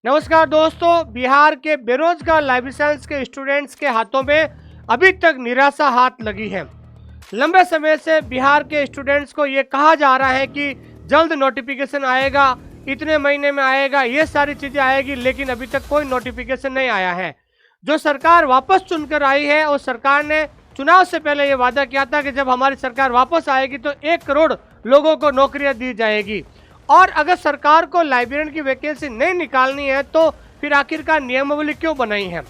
नमस्कार दोस्तों, बिहार के बेरोजगार लाइफ साइंस के स्टूडेंट्स के हाथों में अभी तक निराशा हाथ लगी है। लंबे समय से बिहार के स्टूडेंट्स को ये कहा जा रहा है कि जल्द नोटिफिकेशन आएगा, इतने महीने में आएगा, ये सारी चीजें आएगी, लेकिन अभी तक कोई नोटिफिकेशन नहीं आया है। जो सरकार वापस चुनकर आई है, और सरकार ने चुनाव से पहले ये वादा किया था कि जब हमारी सरकार वापस आएगी तो 1 करोड़ लोगों को नौकरियां दी जाएगी। और अगर सरकार को लाइब्रेरियन की वैकेंसी नहीं निकालनी है तो फिर आखिरकार नियमावली क्यों बनाई है?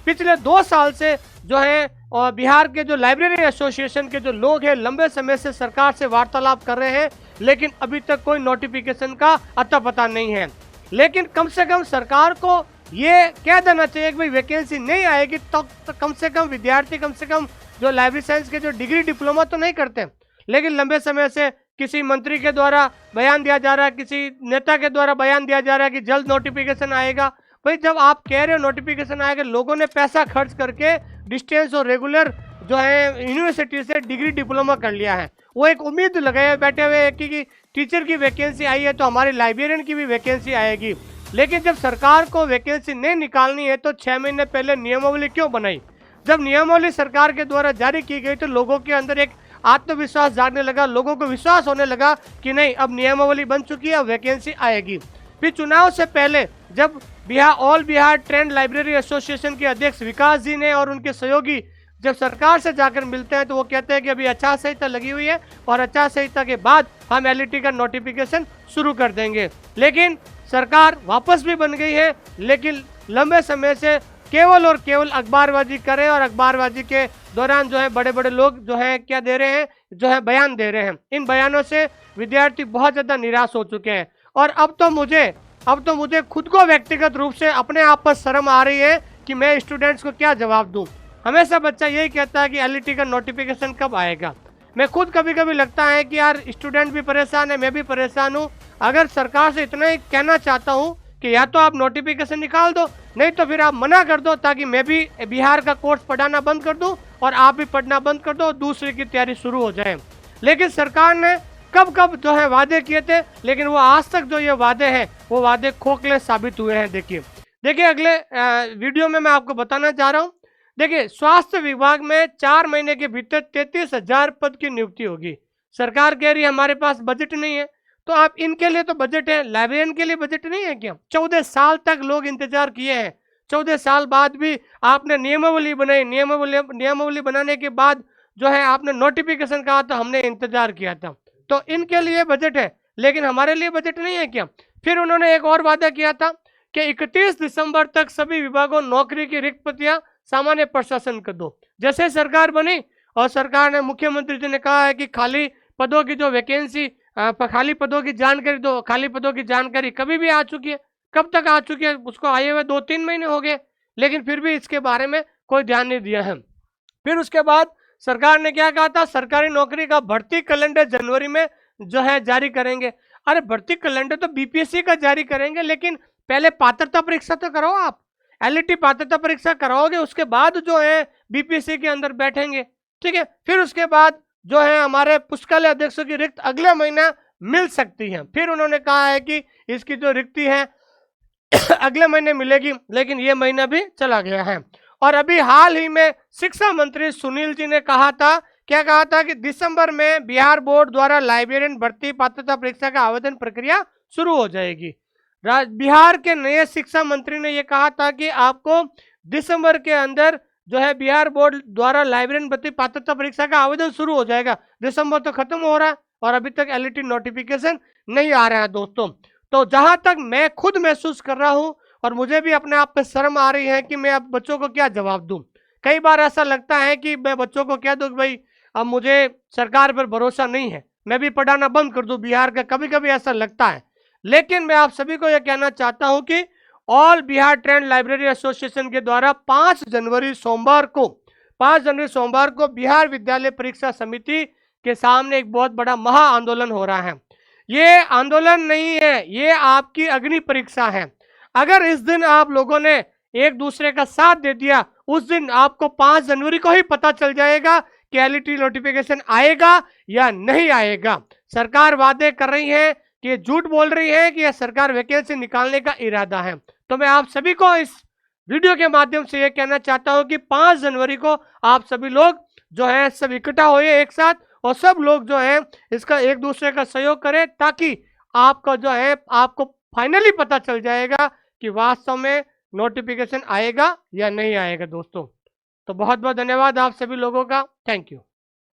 पिछले 2 साल से जो है और बिहार के जो लाइब्रेरी एसोसिएशन के जो लोग हैं लंबे समय से सरकार से वार्तालाप कर रहे हैं, लेकिन अभी तक कोई नोटिफिकेशन का अता पता नहीं है। लेकिन कम से कम सरकार को ये कह देना चाहिए कि भाई वैकेंसी नहीं आएगी तो कम से कम विद्यार्थी, कम से कम जो लाइब्रेरी साइंस के जो डिग्री डिप्लोमा तो नहीं करते, लेकिन लंबे समय से किसी मंत्री के द्वारा बयान दिया जा रहा है, किसी नेता के द्वारा बयान दिया जा रहा है कि जल्द नोटिफिकेशन आएगा। भाई जब आप कह रहे हो नोटिफिकेशन आएगा, लोगों ने पैसा खर्च करके डिस्टेंस और रेगुलर जो है यूनिवर्सिटी से डिग्री डिप्लोमा कर लिया है, वो एक उम्मीद लगाए बैठे हुए हैं कि टीचर की वैकेंसी आई है तो हमारे लाइब्रेरियन की भी वैकेंसी आएगी। लेकिन जब सरकार को वैकेंसी नहीं निकालनी है तो 6 महीने पहले नियमावली क्यों बनाई? जब नियमावली सरकार के द्वारा जारी की गई तो लोगों के अंदर एक आत्मविश्वास जागने लगा, लोगों को विश्वास होने लगा कि नहीं, अब नियमावली बन चुकी है, अब वैकेंसी आएगी। फिर चुनाव से पहले जब all Bihar trend library association के अध्यक्ष विकास जी ने और उनके सहयोगी जब सरकार से जाकर मिलते हैं तो वो कहते हैं कि अभी आचार संहिता लगी हुई है और आचार संहिता के बाद हम एलईटी का नोटिफिकेशन शुरू कर देंगे। लेकिन सरकार वापस भी बन गई है, लेकिन लंबे समय से केवल और केवल अखबारबाजी करें, और अखबारबाजी के दौरान जो है बड़े बड़े लोग जो है क्या दे रहे हैं, जो है बयान दे रहे हैं। इन बयानों से विद्यार्थी बहुत ज़्यादा निराश हो चुके हैं। और अब तो मुझे खुद को व्यक्तिगत रूप से अपने आप पर शर्म आ रही है कि मैं स्टूडेंट्स को क्या जवाब दूं। हमेशा बच्चा यही कहता है कि एलईटी का नोटिफिकेशन कब आएगा। मैं खुद कभी कभी लगता है कि यार स्टूडेंट भी परेशान है, मैं भी परेशान हूँ। अगर सरकार से इतना ही कहना चाहता हूँ कि या तो आप नोटिफिकेशन निकाल दो, नहीं तो फिर आप मना कर दो, ताकि मैं भी बिहार का कोर्स पढ़ाना बंद कर दूं और आप भी पढ़ना बंद कर दो और दूसरे की तैयारी शुरू हो जाए। लेकिन सरकार ने कब कब जो है वादे किए थे, लेकिन वो आज तक जो ये वादे हैं वो वादे खोखले साबित हुए हैं। देखिए अगले वीडियो में मैं आपको बताना चाह रहा हूँ। देखिए, स्वास्थ्य विभाग में 4 महीने के भीतर 33,000 पद की नियुक्ति होगी। सरकार कह रही है हमारे पास बजट नहीं है, तो आप इनके लिए तो बजट है, लाइब्रेरियन के लिए बजट नहीं है क्या? 14 साल तक लोग इंतजार किए हैं, 14 साल बाद भी आपने नियमावली बनाई, नियमावली बनाने के बाद जो है आपने नोटिफिकेशन कहा तो हमने इंतजार किया था। तो इनके लिए बजट है, लेकिन हमारे लिए बजट नहीं है क्या? फिर उन्होंने एक और वादा किया था कि 31 दिसंबर तक सभी विभागों नौकरी की रिक्त पतियां सामान्य प्रशासन कर दो। जैसे सरकार बनी और सरकार ने, मुख्यमंत्री जी ने कहा है कि खाली पदों की जो वैकेंसी, खाली पदों की जानकारी दो। खाली पदों की जानकारी कभी भी आ चुकी है, कब तक आ चुकी है? उसको आए हुए 2-3 महीने हो गए, लेकिन फिर भी इसके बारे में कोई ध्यान नहीं दिया है। फिर उसके बाद सरकार ने क्या कहा था, सरकारी नौकरी का भर्ती कैलेंडर जनवरी में जो है जारी करेंगे। अरे भर्ती कैलेंडर तो बीपीएससी का जारी करेंगे, लेकिन पहले पात्रता परीक्षा तो कराओ। आप एलईटी पात्रता परीक्षा कराओगे, उसके बाद जो है बीपीएससी के अंदर बैठेंगे, ठीक है। फिर उसके बाद जो है हमारे पुस्तकालय अध्यक्षों की रिक्त अगले महीना मिल सकती है। फिर उन्होंने कहा है कि इसकी जो रिक्ति है अगले महीने मिलेगी, लेकिन ये महीना भी चला गया है। और अभी हाल ही में शिक्षा मंत्री सुनील जी ने कहा था, क्या कहा था कि दिसंबर में बिहार बोर्ड द्वारा लाइब्रेरियन भर्ती पात्रता परीक्षा का आवेदन प्रक्रिया शुरू हो जाएगी। बिहार के नए शिक्षा मंत्री ने यह कहा था कि आपको दिसंबर के अंदर जो है बिहार बोर्ड द्वारा लाइब्रेरियन भर्ती पात्रता परीक्षा का आवेदन शुरू हो जाएगा। दिसंबर तो खत्म हो रहा है और अभी तक एलईटी नोटिफिकेशन नहीं आ रहा है दोस्तों। तो जहां तक मैं खुद महसूस कर रहा हूं, और मुझे भी अपने आप पे शर्म आ रही है कि मैं अब बच्चों को क्या जवाब दूं। कई बार ऐसा लगता है कि मैं बच्चों को कह दूं कि भाई अब मुझे सरकार पर भरोसा नहीं है, मैं भी पढ़ाना बंद कर दूं बिहार का, कभी कभी ऐसा लगता है। लेकिन मैं आप सभी को यह कहना चाहता हूं कि all Bihar trend library association के द्वारा 5 जनवरी सोमवार को बिहार विद्यालय परीक्षा समिति के सामने एक बहुत बड़ा महा आंदोलन हो रहा है। ये आंदोलन नहीं है, ये आपकी अग्नि परीक्षा है। अगर इस दिन आप लोगों ने एक दूसरे का साथ दे दिया, उस दिन आपको 5 जनवरी को ही पता चल जाएगा कि एलईटी नोटिफिकेशन आएगा या नहीं आएगा। सरकार वादे कर रही है कि ये झूठ बोल रही है कि यह सरकार वैकेंसी निकालने का इरादा है। तो मैं आप सभी को इस वीडियो के माध्यम से ये कहना चाहता हूं कि 5 जनवरी को आप सभी लोग जो है सब इकट्ठा होइए एक साथ, और सब लोग जो है इसका एक दूसरे का सहयोग करें, ताकि आपका जो है आपको फाइनली पता चल जाएगा कि वास्तव में नोटिफिकेशन आएगा या नहीं आएगा दोस्तों। तो बहुत बहुत धन्यवाद आप सभी लोगों का। Thank you.